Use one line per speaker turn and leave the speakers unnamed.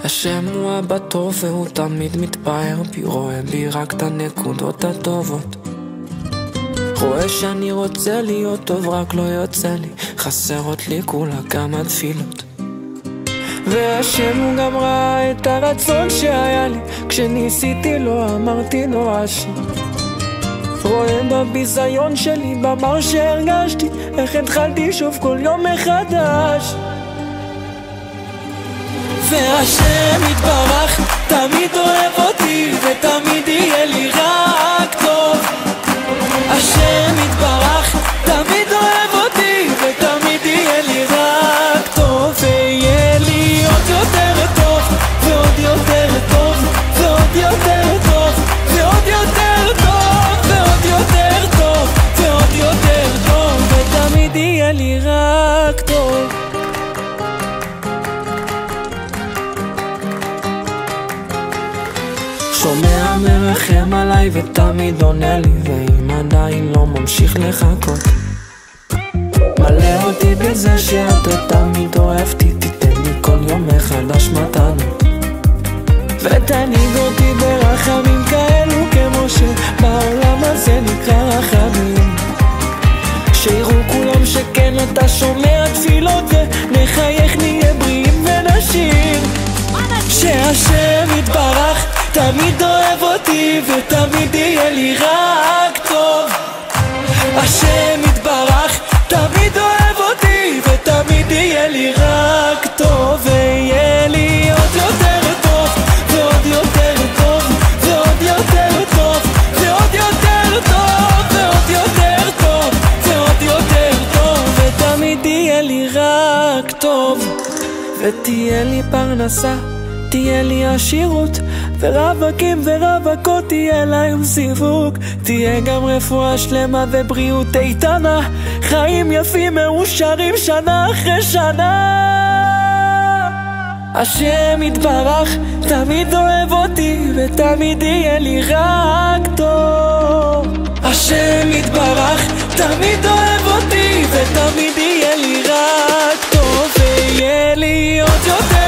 השם הוא אבא טוב והוא תמיד מתפאר בי, רואה בי רק את הנקודות הטובות. רואה שאני רוצה להיות טוב רק לא יוצא לי, חסרות לי כולה כמה תפילות. והשם הוא גם ראה את הרצון שהיה לי, כשניסיתי לא אמרתי נואש. רואה בביזיון שלי, במר שהרגשתי, איך התחלתי שוב כל יום מחדש. והשם יתברך תמיד אוהב אותי ותמיד יהיה לי רק טוב. השם יתברך תמיד אוהב אותי ותמיד יהיה לי רק טוב. ויהיה לי עוד יותר טוב ועוד יותר טוב ועוד יותר טוב ועוד יותר טוב ועוד יותר טוב ועוד יותר טוב ותמיד יהיה לי רק טוב. שומע מרחם עליי ותמיד עונה לי, ואם עדיין לא ממשיך לחכות, מלא אותי בזה שאתה תמיד אוהבתי, תיתן לי כל יום מחדש מתנות, ותנהיג אותי ברחמים כאלו כמו שבעולם הזה נקרא רחמים. שיראו כולם שכן אתה שומע תפילות, ונחייך נהיה בריאים ונשיר. שהשם יתברך תמיד אוהב אותי ותמיד יהיה לי רק טוב. השם יתברך תמיד אוהב אותי ותמיד יהיה לי רק טוב. ויהיה לי עוד יותר טוב ועוד יותר טוב ועוד יותר טוב ועוד יותר טוב ועוד יותר טוב ועוד יותר טוב ותמיד יהיה לי רק טוב. ותהיה לי פרנסה, תהיה לי עשירות, ורווקים ורווקות תהיה להם סיווג. תהיה גם רפואה שלמה ובריאות איתנה, חיים יפים מאושרים שנה אחרי שנה. השם יתברך תמיד אוהב אותי ותמיד יהיה לי רק טוב. השם יתברך תמיד אוהב אותי ותמיד יהיה לי רק טוב. ויהיה לי עוד יותר